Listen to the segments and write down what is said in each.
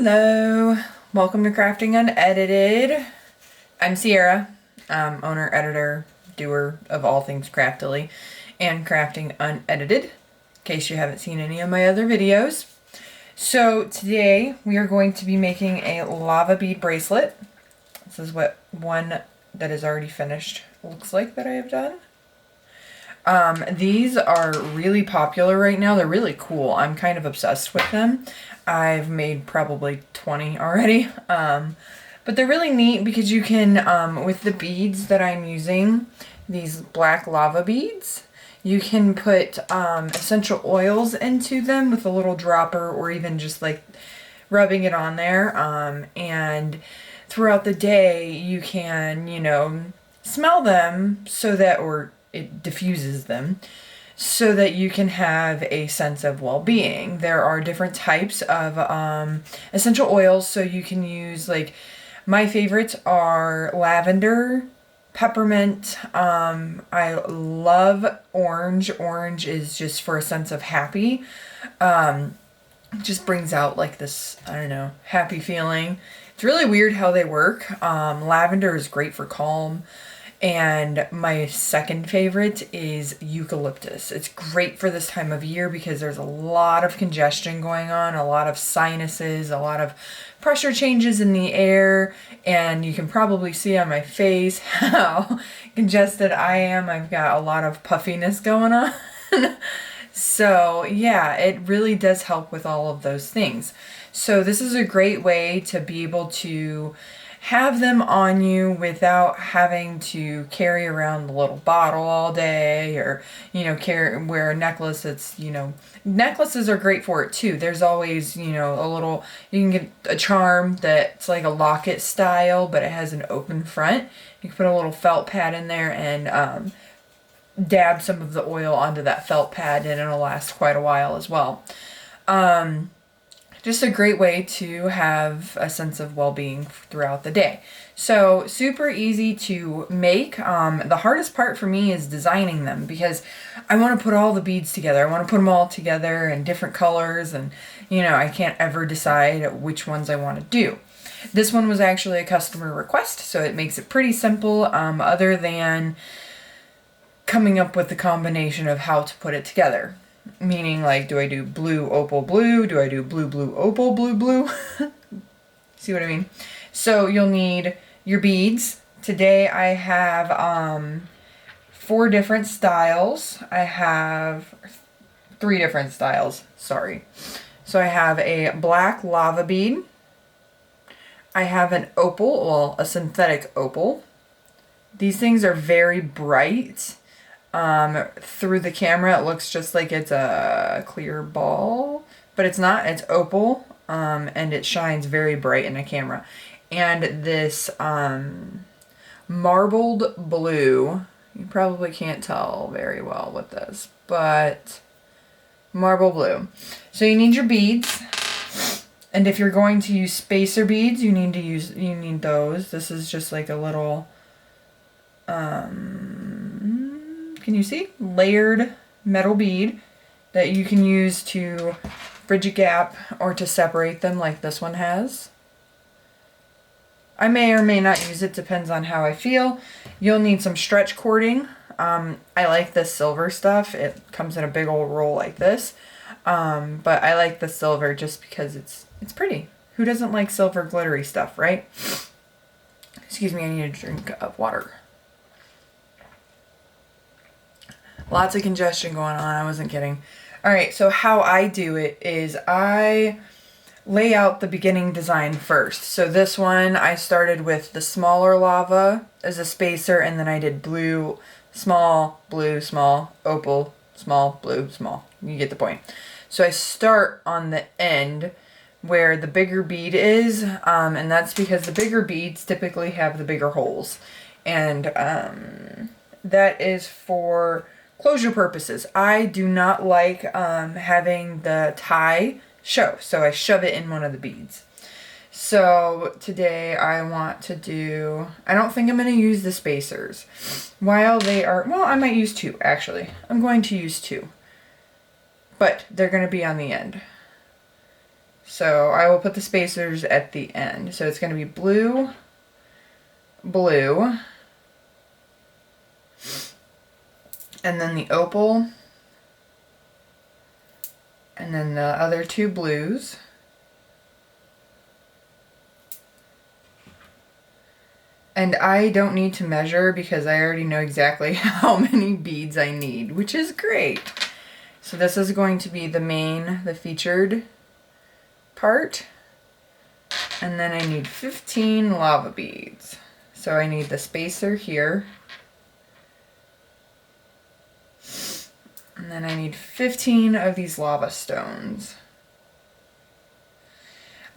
Hello, welcome to Crafting Unedited. I'm Sierra, owner, editor, doer of all things craftily and Crafting Unedited, in case you haven't seen any of my other videos. So today we are going to be making a lava bead bracelet. This is what one that is already finished looks like that I have done. These are really popular right now. They're really cool. I'm kind of obsessed with them. I've made probably 20 already. But they're really neat because you can, with the beads that I'm using, these black lava beads, you can put essential oils into them with a little dropper or even just like rubbing it on there. And throughout the day you can, you know, smell them so that, or it diffuses them so that you can have a sense of well-being. There are different types of essential oils, so you can use, like, my favorites are lavender, peppermint. I love orange. Orange is just for a sense of happy. It just brings out like this, I don't know, happy feeling. It's really weird how they work. Lavender is great for calm. And my second favorite is eucalyptus. It's great for this time of year because there's a lot of congestion going on, a lot of sinuses, a lot of pressure changes in the air, and you can probably see on my face how congested I am. I've got a lot of puffiness going on. So yeah, it really does help with all of those things. So this is a great way to be able to have them on you without having to carry around the little bottle all day, or, you know, wear a necklace that's, you know, necklaces are great for it too. There's always, you know, a little, you can get a charm that's like a locket style, but it has an open front. You can put a little felt pad in there and dab some of the oil onto that felt pad and it'll last quite a while as well. Just a great way to have a sense of well-being throughout the day. So super easy to make. The hardest part for me is designing them because I want to put all the beads together. I want to put them all together in different colors, and you know, I can't ever decide which ones I want to do. This one was actually a customer request, so it makes it pretty simple, other than coming up with the combination of how to put it together. Meaning, like, do I do blue, opal, blue? Do I do blue, blue, opal, blue, blue? See what I mean? So you'll need your beads. Today I have 4 different styles. I have 3 different styles, sorry. So I have a black lava bead. I have an opal, well, a synthetic opal. These things are very bright. Through the camera, it looks just like it's a clear ball, but it's not. It's opal, and it shines very bright in the camera. And this marbled blue, you probably can't tell very well with this, but marble blue. So you need your beads, and if you're going to use spacer beads, you need those. This is just like a little can you see? Layered metal bead that you can use to bridge a gap or to separate them like this one has. I may or may not use it, depends on how I feel. You'll need some stretch cording. I like this silver stuff. It comes in a big old roll like this. But I like the silver just because it's pretty. Who doesn't like silver glittery stuff, right? Excuse me, I need a drink of water. Lots of congestion going on. I wasn't kidding. All right, so how I do it is I lay out the beginning design first. So this one, I started with the smaller lava as a spacer, and then I did blue, small, opal, small, blue, small. You get the point. So I start on the end where the bigger bead is, and that's because the bigger beads typically have the bigger holes. And that is for closure purposes. I do not like having the tie show, so I shove it in one of the beads. So today I want to do, I don't think I'm going to use the spacers. While they are, well, I might use 2 actually. I'm going to use 2. But they're going to be on the end. So I will put the spacers at the end. So it's going to be blue, blue, and then the opal, and then the other two blues. And I don't need to measure because I already know exactly how many beads I need, which is great. So this is going to be the featured part. And then I need 15 lava beads. So I need the spacer here. And then I need 15 of these lava stones.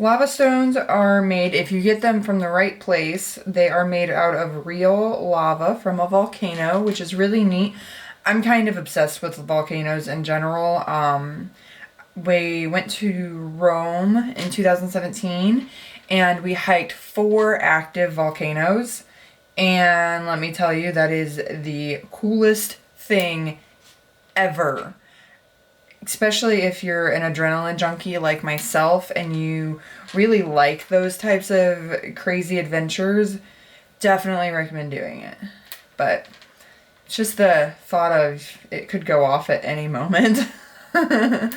Lava stones are made, if you get them from the right place, they are made out of real lava from a volcano, which is really neat. I'm kind of obsessed with volcanoes in general. We went to Rome in 2017 and we hiked 4 active volcanoes. And let me tell you, that is the coolest thing ever. Especially if you're an adrenaline junkie like myself and you really like those types of crazy adventures, definitely recommend doing it. But it's just the thought of it could go off at any moment. But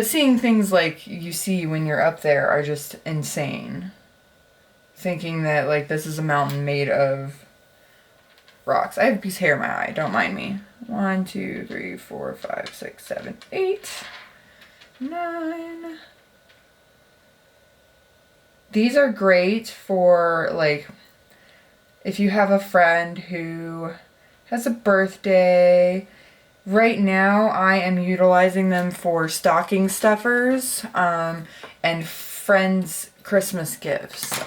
seeing things like you see when you're up there are just insane. Thinking that like this is a mountain made of rocks. I have a piece of hair in my eye, don't mind me. 1, 2, 3, 4, 5, 6, 7, 8, 9. These are great for like if you have a friend who has a birthday. Right now I am utilizing them for stocking stuffers and friends' Christmas gifts.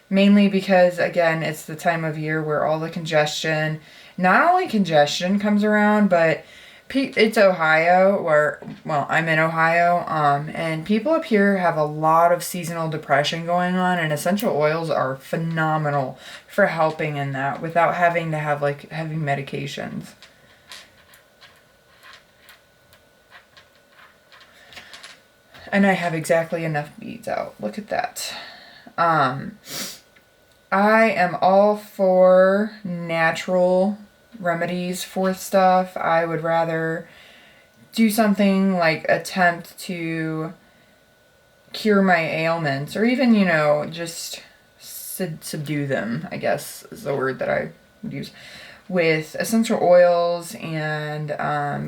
Mainly because, again, it's the time of year where all the congestion, not only congestion comes around, but it's Ohio, well, I'm in Ohio, and people up here have a lot of seasonal depression going on, and essential oils are phenomenal for helping in that without having to have, like, heavy medications. And I have exactly enough beads out. Look at that. I am all for natural remedies for stuff. I would rather do something like attempt to cure my ailments or even, you know, just subdue them, I guess is the word that I would use, with essential oils and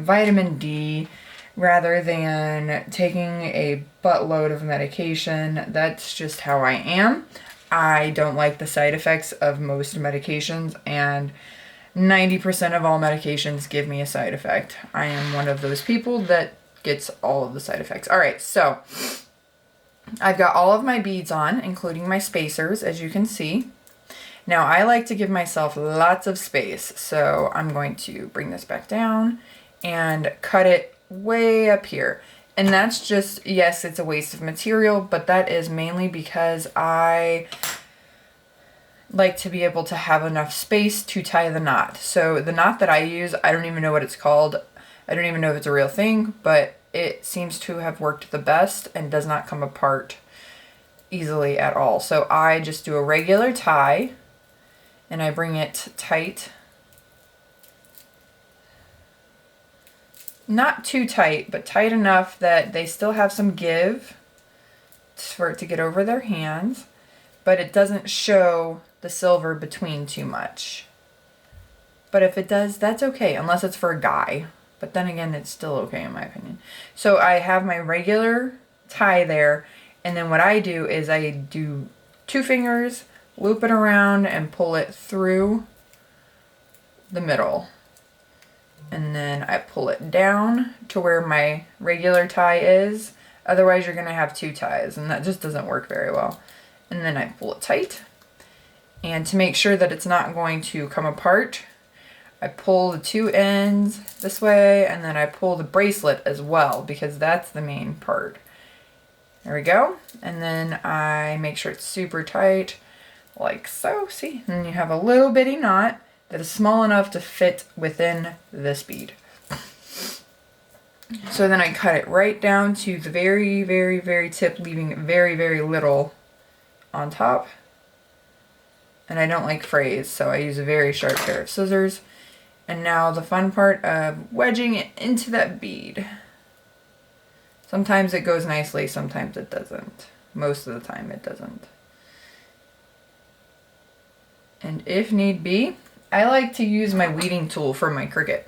vitamin D rather than taking a buttload of medication. That's just how I am. I don't like the side effects of most medications, and 90% of all medications give me a side effect. I am one of those people that gets all of the side effects. All right, so I've got all of my beads on, including my spacers, as you can see. Now, I like to give myself lots of space, so I'm going to bring this back down and cut it way up here. And that's just, yes, it's a waste of material, but that is mainly because I like to be able to have enough space to tie the knot. So the knot that I use, I don't even know what it's called. I don't even know if it's a real thing, but it seems to have worked the best and does not come apart easily at all. So I just do a regular tie and I bring it tight. Not too tight, but tight enough that they still have some give for it to get over their hands, but it doesn't show the silver between too much. But if it does, that's okay, unless it's for a guy. But then again, it's still okay in my opinion. So I have my regular tie there, and then what I do is I do 2 fingers, loop it around, and pull it through the middle. And then I pull it down to where my regular tie is. Otherwise, you're going to have 2 ties, and that just doesn't work very well. And then I pull it tight. And to make sure that it's not going to come apart, I pull the 2 ends this way, and then I pull the bracelet as well, because that's the main part. There we go. And then I make sure it's super tight, like so. See? And you have a little bitty knot that is small enough to fit within this bead. So then I cut it right down to the very, very, very tip, leaving very, very little on top. And I don't like frays, so I use a very sharp pair of scissors. And now the fun part of wedging it into that bead. Sometimes it goes nicely, sometimes it doesn't. Most of the time it doesn't. And if need be, I like to use my weeding tool from my Cricut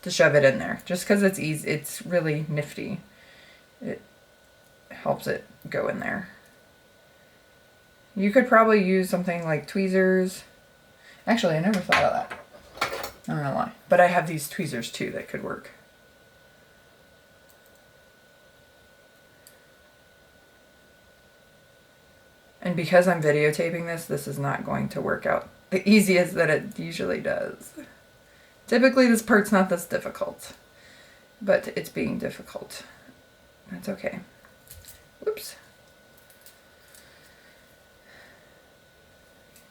to shove it in there, just because it's easy. It's really nifty. It helps it go in there. You could probably use something like tweezers. Actually, I never thought of that. I don't know why, but I have these tweezers too that could work. And because I'm videotaping this, this is not going to work out the easiest that it usually does. Typically this part's not this difficult, but it's being difficult. That's okay. Whoops.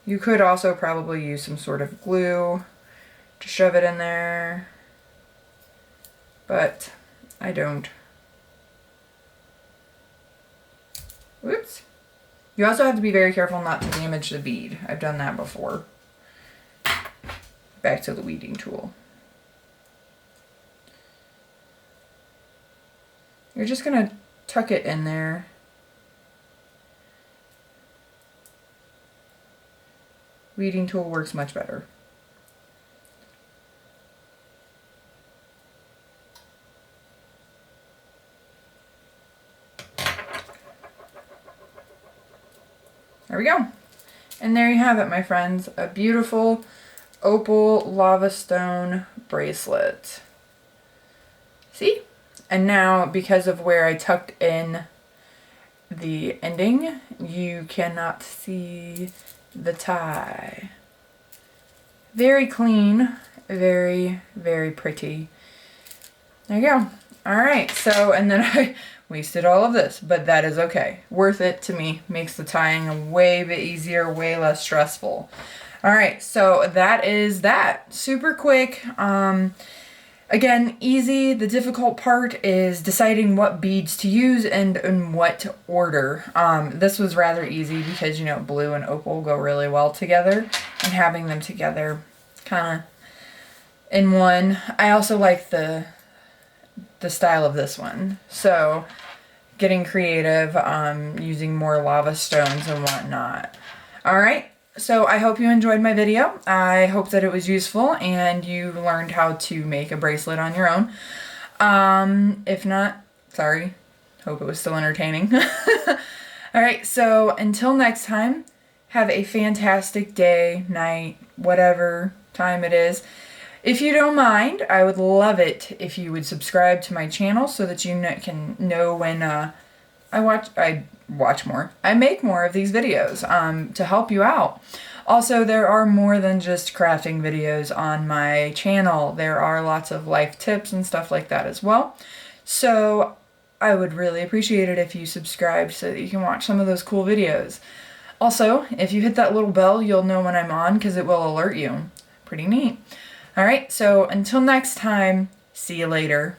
You could also probably use some sort of glue to shove it in there, but I don't. Whoops. You also have to be very careful not to damage the bead. I've done that before. Back to the weeding tool. You're just gonna tuck it in there. Weeding tool works much better. There we go. And there you have it, my friends. A beautiful opal lava stone bracelet. See? And now, because of where I tucked in the ending, you cannot see the tie. Very clean, very, very pretty. There you go. All right, so, and then I wasted all of this, but that is okay. Worth it to me. Makes the tying a way bit easier, way less stressful. All right, so that is that. Super quick. Again, easy. The difficult part is deciding what beads to use and in what order. This was rather easy because, you know, blue and opal go really well together, and having them together kind of in one. I also like the style of this one. So getting creative, using more lava stones and whatnot. All right. So I hope you enjoyed my video. I hope that it was useful and you learned how to make a bracelet on your own. If not, sorry. Hope it was still entertaining. All right. So until next time, have a fantastic day, night, whatever time it is. If you don't mind, I would love it if you would subscribe to my channel so that you can know when I make more of these videos to help you out. Also, there are more than just crafting videos on my channel. There are lots of life tips and stuff like that as well. So I would really appreciate it if you subscribed so that you can watch some of those cool videos. Also, if you hit that little bell, you'll know when I'm on because it will alert you. Pretty neat. All right, so until next time, see you later.